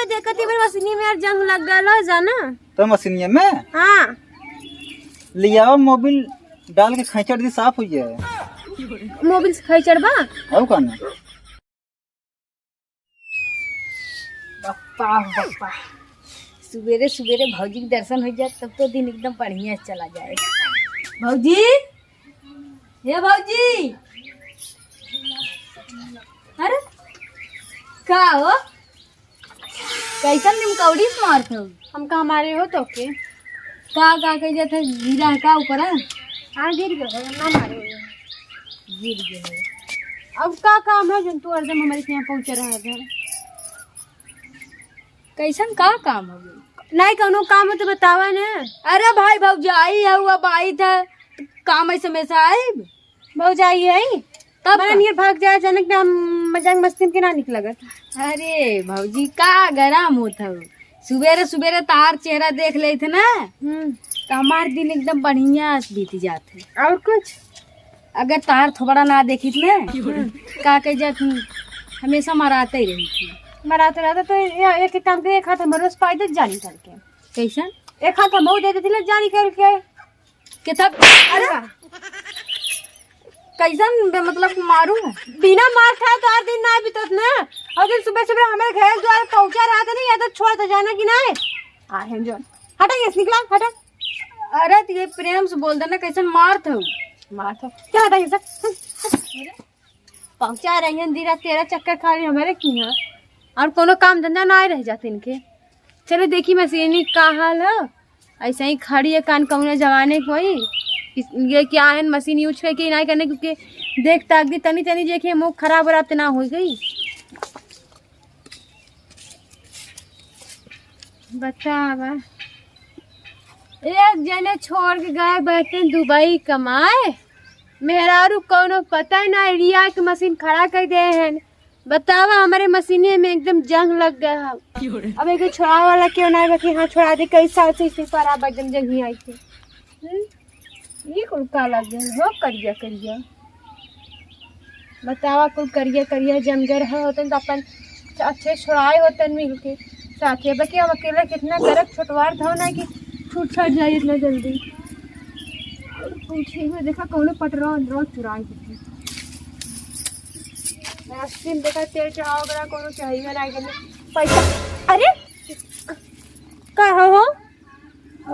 वो देखत ही मशीनी में यार जंग लग गया जाना। तो मशीनिया में हाँ लिया मोबिल डाल के खैचड़ दी साफ हो जाए। मोबिल से खैचड़ बा और कौन है? बप्पा बप्पा सुबेरे सुबेरे भौजी के दर्शन हो जाए तब तो दिन एकदम बढ़िया से चला जाएगा। भौजी ये भौजी अरे का हो कैसन निम कौड़ी मारत हो? हम का मारे हो तो के का कह जाते गिरा है का ऊपर? हाँ गिर गए ना मारे गिर गए। अब का काम है जन तू अर्दम हमारे यहाँ पहुँच रहा है? कैसन का काम हो गई? नहीं कौनो काम है तो बतावा ना। अरे भाई भौजाई है वो आई था काम ऐसे में से आई भौजाई है तब नियर भाग जाए अचानक ना मजाक मस्ती के ना निकलगत। अरे भौजी का गरम होता हो सुबेरे सुबेरे तार चेहरा देख ले थे ना तो हमार दिन एकदम बढ़िया बीत जाते। और कुछ अगर तार थोड़ा ना देखी थी ना का कह जात हमेशा मराते ही रही थी। मराते रहता तो एक काम के एक हाथ हम रोज पाई दे जानी करके। कैसा एक हाथ हम दे देते जानी करके के तब अरे कैसन मतलब मारू बिना मार खाए तो हर दिन ना बीतत ना। और दिन सुबह सुबह हमारे घर द्वार पहुंचा रहा था नहीं या तो छोड़ तो जाना कि नहीं आ हम जो हटा ये निकला हटा। अरे ये प्रेम से बोल देना कैसन मार था क्या हटा ये सब पहुंचा रही है दीरा तेरा चक्कर खा रही हमारे की यहाँ और कोनो काम धंधा ना रह जाते इनके। चलो देखी मशीनी का हाल है ऐसे ही खड़ी है कान कौन जवाने कोई ये क्या है मशीन यूज करके नहीं करने क्योंकि देख ताक दी तनी तनी देखिए मुँह खराब वराब तो ना हो गई। बच्चा एक जने छोड़ के गए बैठे दुबई कमाए मेहरारू कोनो पता ही ना रिया की मशीन खड़ा कर दे हैं। बतावा हमारे मशीने में एकदम जंग लग गया। अब एक छोड़ा वाला क्यों ना रखी? हाँ छोड़ा दे कई साल से इसी पर आप एकदम जंग ही आई थी। ये कुल का लग गया हो करिया करिया बतावा कुल करिया करिया जमगर होते तो अपन अच्छे छोड़ाए होते मिल के साथ बाकी अब अकेले कितना गरक छोटवार था ना कि छूट छट जाए इतना जल्दी। पूछे हुए देखा कौन पटरा चुराई देखा तेल चढ़ाओ वगैरह कोनो चाहिए ना पैसा। अरे का हो?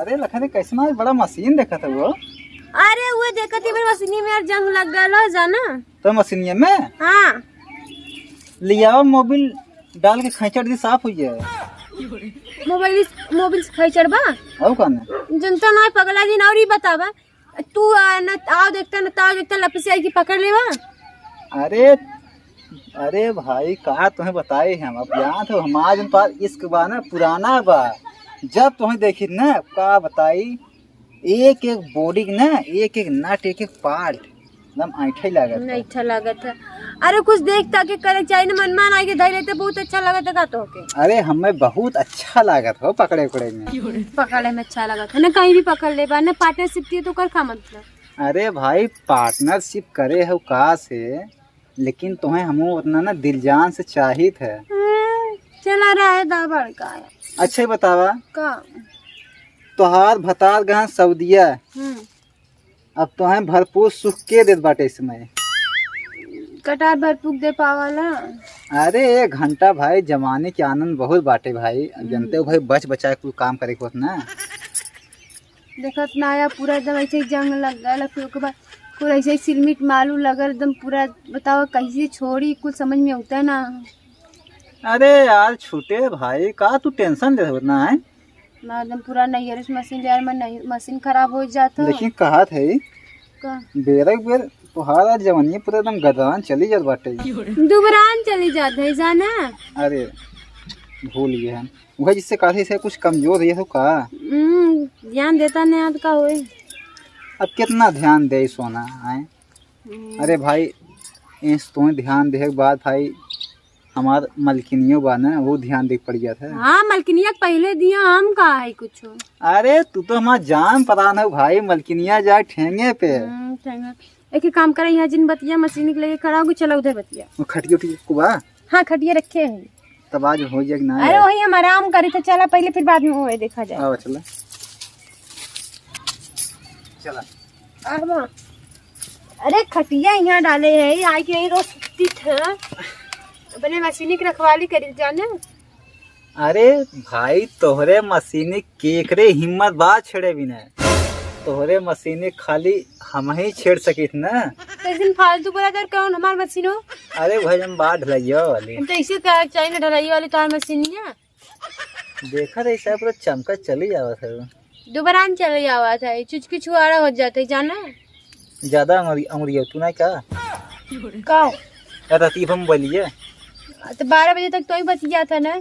अरे लखन कैसना बड़ा मशीन देखा था वो। अरे वो देखा थी मशीनी में यार जंग लग गया जाना। तो मशीनिया में हाँ लिया मोबिल डाल के खैचड़ दी साफ हो जाए। मोबिल से खैचड़ बा और कौन है? जनता ना पगला दिन और ही बतावा तू न आओ देखता न ताओ देखता लपसी आई की पकड़ लेवा। अरे भाई कहा तुम्हें बताए हम अब यहाँ तो हमारे पास इश्क बा ना पुराना बा। जब तुम्हें देखी ना का बताई एक एक बॉडी ना एक एक नट एक एक पार्ट एकदम ऐठा लागत है। अरे कुछ देखता के करे चाहिए ना मनमान आके धर लेते बहुत अच्छा लगता का तो के। अरे हमें बहुत अच्छा लागत हो पकड़े उकड़े में पकड़े में अच्छा लगता है ना कहीं भी पकड़ ले ना पार्टनरशिप की तो कर का मतलब। अरे भाई पार्टनरशिप करे हो का से लेकिन तुम्हें हम उतना ना दिल जान से चाहिए है। चला रहा है दा बड़का। अच्छा बतावा का तोहार भतार गहन सऊदिया अब तुम्हें भरपूर सुख के देत बाटे इसमें कटार भरपूर दे पावाला। अरे एक घंटा भाई जमाने के आनंद बहुत बाटे भाई जनते हो भाई बच बचा के काम करे को ना देखत ना आया पूरा एकदम ऐसे जंग लग गया फिर उसके बाद पूरा ऐसे सिलमिट मालू लगल एकदम पूरा। बताओ कैसे छोड़ी कुछ समझ में होता है ना। अरे यार छूटे भाई का तू टेंशन दे ना है मैं एकदम पूरा नैयर मशीन यार मैं मशीन खराब हो जाता। लेकिन कहा थे बेर तुहारा जवानी पूरा एकदम गदरान चली जात बाटे दुबरान चली जाते है जाना। अरे भूल गए हम वह जिससे कहा से कुछ कमजोर है तो का ध्यान देता नहीं याद का होए। अब कितना ध्यान दे सोना है। अरे भाई इस तुम्हें ध्यान दे के बाद भाई हमार मलकिनियों बा ना वो ध्यान दे पड़ गया था। हाँ मलकिनिया पहले दिया हम का है कुछ। अरे तू तो हमारा जान पता ना भाई मलकिनिया जाए ठेंगे पे। एक काम करे यहाँ जिन बतिया मशीन के लेके खड़ा हो चला उधर बतिया वो खटिया उठी कुबा। हाँ खटिया रखे हैं तब आज हो जाए कि ना अरे वही हम आराम करी तो चला पहले फिर बाद में वो देखा जाए। आओ चला चला। आवा। अरे खटिया यहाँ डाले है आज यही रोज सुती थे अपने मशीनी की रखवाली करी जाने। अरे भाई तोहरे मशीनी केकरे हिम्मत बात छेड़े बिना, तोहरे मशीनी खाली हम ही छेड़ सकित ना। तो दिन फालतू बोला कर कौन हमार मशीन हो। अरे भाई हम बात ढलैया वाली हम तो इसे क्या चाहिए ढलाई वाली तो मशीन है। देखा रही साहब पूरा चमका चली जावा था, दोबारा चले आवा था चुचकी छुआरा हो जाता है जाना। ज्यादा अमरिया तू ना क्या का रतीब हम बोलिए तो 12 बजे तक तो ही बच गया था ना।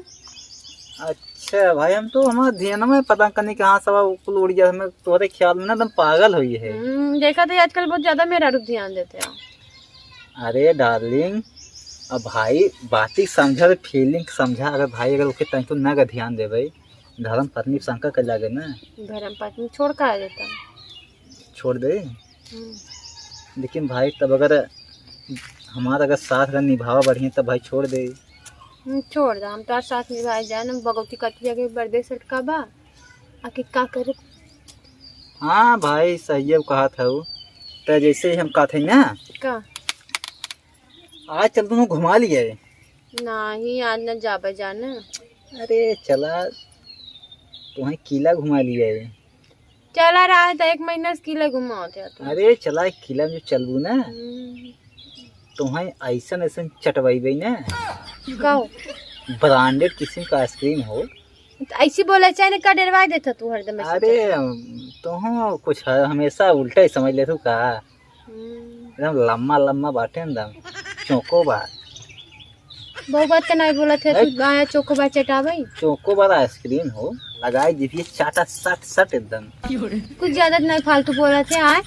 अच्छा भाई हम तो हमारा ध्यान में पता करने कहाँ सब कुल उड़ गया, हमें तुम्हारे ख्याल में ना तुम पागल हुई है। देखा तो आजकल बहुत ज्यादा मेरा रूप ध्यान देते हैं। अरे डार्लिंग अब भाई बात समझा, फीलिंग समझा। अगर भाई अगर उसके तनिक ना का ध्यान दे भाई धर्म पत्नी शंका कर लागे ना। धर्म पत्नी छोड़ कर आ जाता छोड़ दे, लेकिन भाई तब अगर हमारा अगर साथ अगर निभावा बढ़िया तब भाई छोड़ दे। छोड़ दा हम तो साथ निभाए जाए ना। बगौती कटिया के बर्थडे सेट का बा आके का करे। हाँ भाई सही है कहा था वो। तो जैसे ही हम कहा थे ना का आज चल तुम घुमा लिए नहीं आज न जाबे जाना। अरे चला तुम्हें किला घुमा लिया है। चला रहा है तो 1 महीना से किले घुमाते तो। अरे चला किला में चलबू ना तुम्हें ऐसा ऐसा चटवाई ना कहो ब्रांडेड किस्म का आइसक्रीम हो। तो ऐसी बोला चाहे का डरवा देता तू हरदम। अरे तुम कुछ हमेशा उल्टा ही समझ ले तू का एकदम लम्बा लम्बा बाटे एकदम चौकोबार। बहुत बात का नहीं बोला थे तू आया चोकोबार चटावे। चौकोबार आइसक्रीम हो लगाई दीजिए चाटा सट सट एकदम। कुछ ज्यादा नहीं फालतू बोला थे आए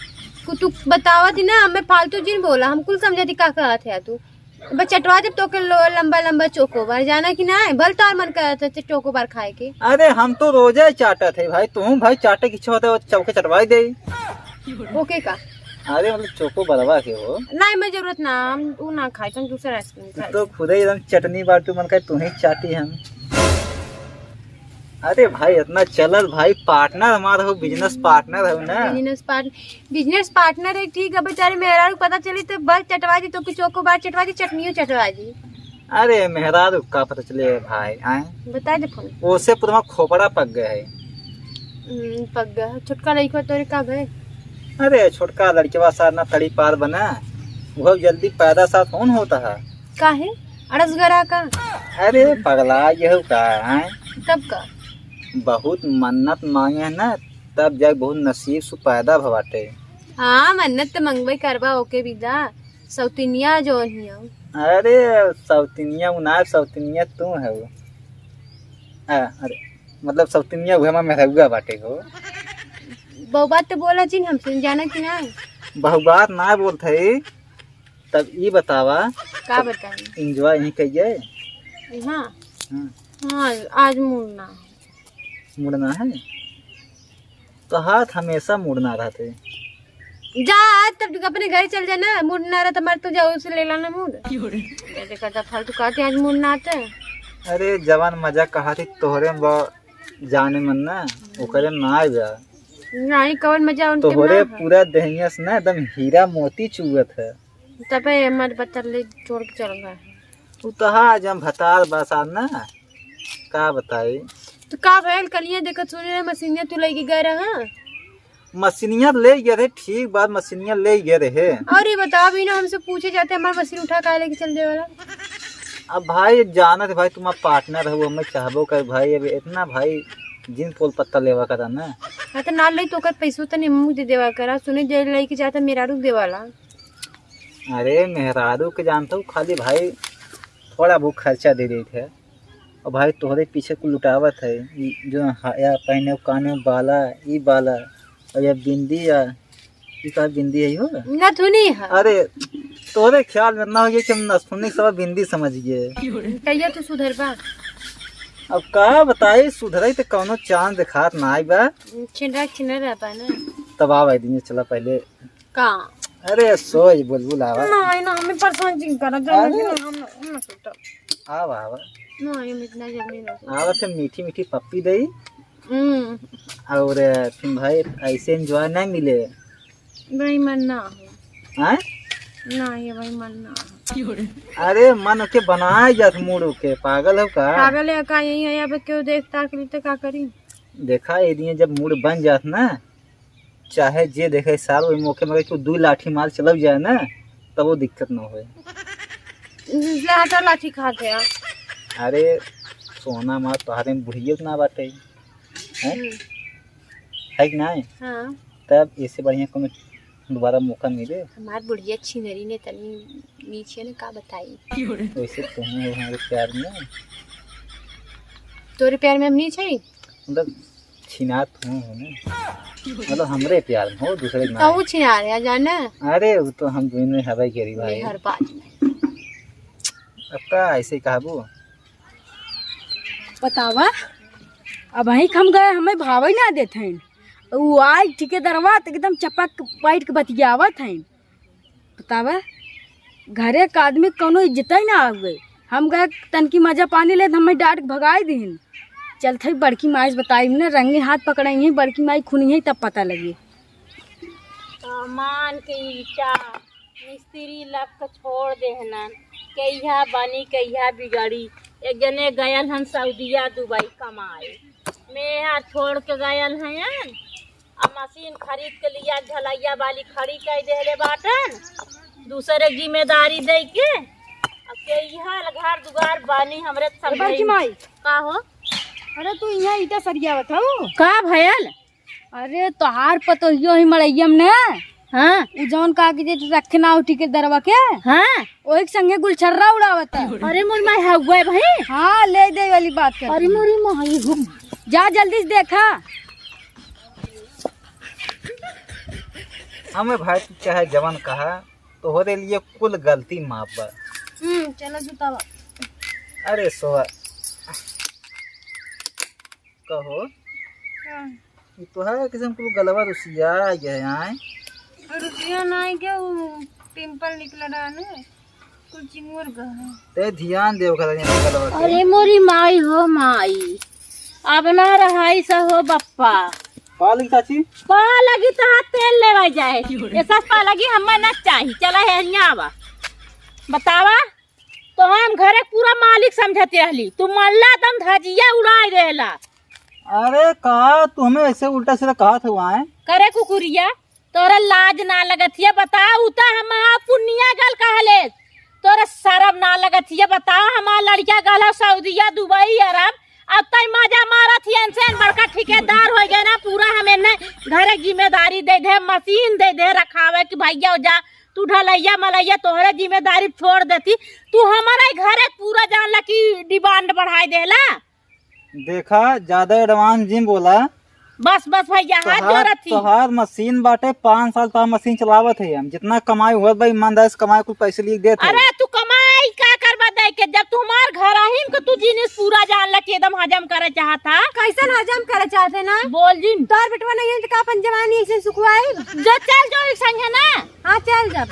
तू बतावा थी ना हमें फालतू जिन बोला हम कुल समझा थी का कहा थे तू बस चटवा जब तो के लंबा लंबा चोकोबार जाना कि ना भल तार मन कर था चोकोबार खाए के। अरे हम तो रोजा चाटा थे भाई, तुम भाई चाटे की इच्छा होता है चौके चटवाई दे ओके का। अरे मतलब चोको बरवा के हो नहीं मैं जरूरत ना हम वो ना खाए तुम दूसरा आइसक्रीम खाए तो खुद ही एकदम चटनी बाटू मन का तू ही चाटी हम। अरे भाई इतना चलल भाई पार्टनर हमारा हो बिजनेस पार्टनर हो ना। बिजनेस पार्टनर है ठीक है बेचारे मेहरा को पता चली तो बस चटवा दी तो कि चोकोबार चटवा दी चटनियों चटवा दी। अरे मेहरारू का पता चले भाई आए बता दे फोन ओसे पूरा खोपड़ा पक गया है। पक गया छुटका लड़का तोरे का भाई। अरे छोटका लड़केवा सार ना तड़ी पार बना वो जल्दी पैदा साथ कौन होता है काहे अड़सगरा का। अरे पगला यह का है तब का बहुत मन्नत मांगे है ना तब जाके बहुत नसीब से पैदा भवाटे। हाँ मन्नत तो मंगवाई करवा ओके विदा सौतिनिया जो ही हो। अरे सौतिनिया उनार सौतिनिया तू है वो अरे मतलब सौतिनिया हुआ मैं मेहरुआ बाटे हो। बहु बात तो बोला जी हमसे जाना कि ना बहु बात ना बोलते तब ये बतावा का बताई इंजॉय यहीं कहिए। हाँ हाँ आज मुड़ना है तो हाथ हमेशा मुड़ना रहते। जा तब अपने घर चल जाना मुड़ना रहा तो मर तो जाओ उसे ले लाना मूड देखा था फालतू कहते आज मुड़ना आता है। अरे जवान मजा कहा थी तोहरे जाने मन ना ओकरे ना आया नहीं कवन मजा उनके तोहरे पूरा देहिया से ना एकदम हीरा मोती चुगत है तबे हमारे बच्चा ले छोड़ के चल गया तू तो आज हम भतार बसा ना का बताई। तो का भैल कलिया देखत सुने मशीनिया तू लेके गए रहा मशीनिया ले गए थे ठीक बात मशीनिया ले गए रहे। और ये बता भी ना हमसे पूछे जाते हमारा मशीन उठा के लेके चल दे वाला। अब भाई जाना थे भाई तुम्हारा पार्टनर है वो हमें चाहबो कर भाई अब इतना भाई जिन पोल पत्ता लेवा करा ना। हाँ तो ना ले तो कर पैसों तो निम्मू दे देवा करा सुने जे लेके जाता मेरा रुक देवाला। अरे मेहरारू के जानता हूँ खाली भाई थोड़ा बहुत खर्चा दे रही थे और भाई तोहरे पीछे को लुटावत है जो या पहने काने बाला ई बाला और या बिंदी या का बिंदी है हो ना थुनी है। अरे तोहरे ख्याल में ना हो कि हम नसुनी सब बिंदी समझ गए कहिया तो सुधर बा। अब का बताई सुधरई तो कौनो चांद दिखात ना आई बा छिनरा रहता ना तब आवा दिन चला पहले का। अरे सोच बुलबुल आवा ना हमें परेशान जिन करा जाने हम ना सोता आवा आवा नहीं हम इतना जल्दी नहीं। और फिर मीठी मीठी पप्पी दे और फिर भाई ऐसे एंजॉय नहीं मिले। भाई मन ना हो हाँ ना, ये भाई मन ना हो। अरे मन के बनाए जात मूड के, पागल हो का? पागल है का? यही है यहाँ पे क्यों देखता करी तो क्या करी। देखा ये दिए जब मूड बन जात ना, चाहे जे देखे साल वही मौके में को 2 लाठी माल चलब जाए ना, तब वो दिक्कत ना हो। लाठा लाठी खाते हैं। अरे सोना मार तोहरे में बुढ़िए ना बाटे है कि नहीं? हाँ तब इससे बढ़िया कोनो दोबारा मौका मिले। हमार बुढ़िया छिनरी ने तनी नीचे ने का बताई। वैसे तुम्हें हो हमारे प्यार में, तोरे प्यार में हम नहीं छई, मतलब छिनात हूँ ना, मतलब हमरे प्यार में हो, दूसरे के कहूँ ना। छिना रहा जाना। अरे वो तो हम दोनों में हवाई करी भाई। हर बात में अब का ऐसे कहबो। बतावा अब वहीं हम गए, हमें भावे ना देते हैं। वो आए ठेकेदारवा तो एकदम चपक पैट के बतियावत हैं। बतावा घरे का आदमी कोनो इज्जत ही ना आ गए। हम गए तनकी मजा पानी ले तो हमें डांट के भगाए दीन। चलते बड़की माई बताई ना, रंगे हाथ पकड़ाई बड़की माई खुनी है तब पता लगी। सामान के ईटा मिस्त्री लग के छोड़ देहलन, कहिया बनी कहिया बिगड़ी। एक जने गयल हन सऊदिया दुबई कमाए, मैं छोड़ के गयल हैं। अब मशीन खरीद के लिया, झलैया वाली खड़ी कर देले बाटन, दूसरे जिम्मेदारी दे के। अब कहिया घर दुगार बानी हमरे सब बड़की माई का हो। अरे तू यहाँ ईटा सरिया बताओ का भयल? अरे तोहार पतोहियो ही मड़ैयम ने। हाँ उ जौन का के जे रखे ना उठी के दरवा के, हाँ ओही के संगे गुलछर्रा उड़ावत है। अरे मोर माई हुआ भाई। हाँ ले दे वाली बात कर। अरे मोरी माई हो, जा जल्दी से देखा। हमें भाई तू चाहे जवान कहा तो हो लिए कुल गलती माफ बा। चलो जुतावा। अरे सोआ कहो ये तो है किस्म को गलवा रुसिया गया है। रुपया नहीं के वो पिंपल निकला डाने कुछ चिंगुर गए। ते ध्यान देव कर गलवा के। अरे मोरी माई हो माई, अब ना रहाई सा हो बप्पा। पाली चाची पा लगी तो हाथ तेल लेवा जाए, ऐसा पा लगी हमें ना चाहिए। चला है यहाँ बा बतावा, तो हम घरे पूरा मालिक समझते रहली, तू मल्ला दम धजिया उड़ाई रहेला। अरे कहा तुम्हें ऐसे उल्टा सीधा कहा था वहाँ करे कुकुरिया, तोरा लाज ना लगत है बता। उता हम पुनिया गल कहले, तोरा शर्म ना लगत है बता। हमार लड़किया गल सऊदिया दुबई अरब, अब तय मजा मारत है इनसे बड़का ठेकेदार हो गए ना पूरा। हमें न घरे जिम्मेदारी दे दे, मशीन दे दे रखावे कि भैया जा तू ढलैया मलैया तोहरे जिम्मेदारी छोड़ देती। तू हमारे घरे पूरा जानला की डिमांड बढ़ाई देला। देखा ज्यादा एडवांस जिम बोला। बस बस भैया हाथ जोड़त थी। तोहार मशीन बाटे 5 साल तोहार मशीन चलावत है। हम जितना कमाई हुआ भाई ईमानदारी से कमाई कुछ पैसे लिख देते। अरे तू कमाई का करवा दे के, जब तू हमार घर आहिम के तू जिनिस पूरा जान ला के एकदम हजम करे चाहता। कैसन हजम करे चाहते ना? बोल जिन तोर बेटवा नहीं है तो का अपन जवानी ऐसे सुखवाई। जो चल जो एक संग है ना। हाँ चल जब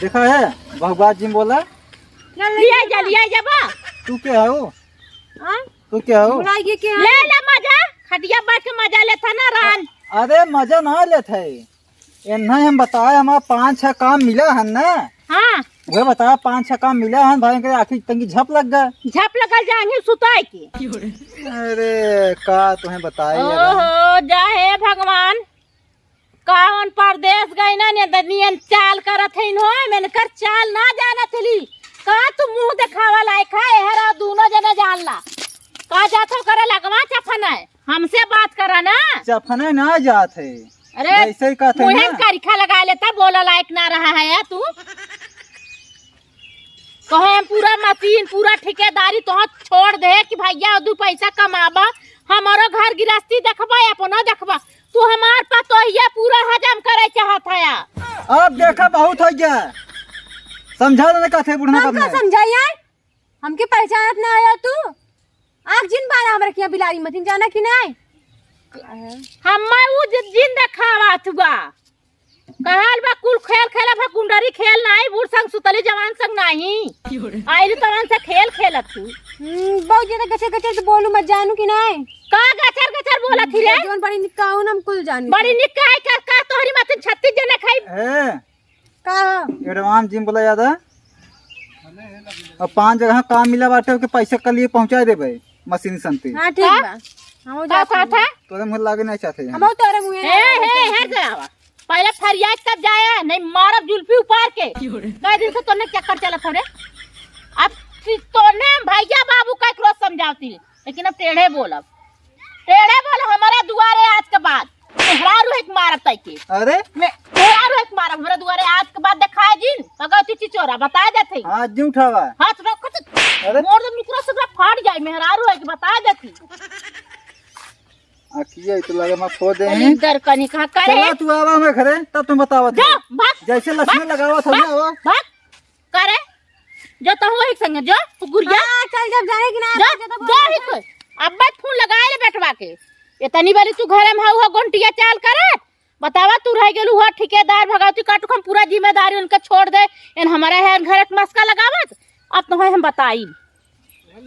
देखा है भगवान जिम बोला। लिया जबा तू क्या है वो? हाँ तू क्या हो? बुलाइए के ले ले मजा, खटिया बैठ के मजा लेता ना रान। अरे मजा ना लेते है एना हम बताए हमारा 5-6 काम मिला है ना। हाँ वो बताया 5-6 काम मिला है भाई के आखिर तंगी झप लग गया। झप लगल जाएंगे सुताई की। अरे का तुम्हें बताई ओहो जा हे भगवान, कौन परदेश गई ना नियन चाल करत है नो। मैंने कर चाल ना जाना थी का तू मुंह दिखावा लायक है। हरा दोनों जने जानला का जातो करे लगवा चफन है, हमसे बात करा ना। चफने ना जात है। अरे ऐसे ही कहते मुहे हैं ना। करिखा लगा लेता, बोला लायक ना रहा है तू। कहे पूरा मशीन पूरा ठेकेदारी तो छोड़ दे कि भैया 2 पैसा कमाबा, हमारो घर गृहस्थी देखबा अपनो देखबा। तू हमार पास तो ये पूरा हजम करे चाहत है। अब देखा बहुत हो गया, समझा देने का थे बुढ़ना हमका समझाइए। हमके पहचानत ना आया तू। आग जिन बारा हमरा किया बिलारी मतीन जाना कि नहीं? हम जिन देखावा तुआ कहल बा कुल खेल खेला भा कुंडरी खेल नाही बूढ़ संग सुतली जवान संग नहीं आइल तवन से खेल खेलत तू बहुत ज्यादा गचर गचर से बोलू मत जानू कि नहीं का गचर गचर बोला थी रे जोन बड़ी निकाऊ हम कुल जानी बड़ी निकाय का तोहरी मत 36 जने खाई ए का एडवांस जिम बोला ज्यादा और 5 जगह काम मिला बाटे के पैसा कल ये पहुंचा देबे मशीन संती। हां ठीक बा हम जा का था तोरे मुंह लागे नहीं चाहते हम तोरे मुंह हे हट जावा पहले फरियाद तब जाया नहीं मारब जुल्फी उपार के कई दिन से तोने क्या कर चला थोड़े अब तोने भैया बाबू का क्रोध समझाती लेकिन अब टेढ़े बोल हमारे दुआरे आज के बाद मेहरारू एक मारब तई के अरे मैं मेहरारू एक मारब हमारे दुआरे आज के बाद दिखाए जिन भगवती चिचोरा बता देती आज जी उठावा हाथ रख अरे मोर दम निकरा से फाट जाए मेहरारू एक बता देती आखिए तो लगे मैं खो दे हैं इधर कनी का करे चला तू आवा मैं घरे तब तुम बतावत जा भाग जैसे लक्ष्मी लगावत हो आवा भाग करे जो तो हो एक संग जो तू गुड़िया चल जब जाने कि ना जो ही कोई अब बात फोन लगाए ले बैठवा के इतनी बारी तू घरे में हुआ गोंटिया चाल करत बतावा तू रह गेलू हुआ ठेकेदार भगावती काटू हम पूरा जिम्मेदारी उनका छोड़ दे इन हमारे है घर मस्का लगावत अब तो हम बताई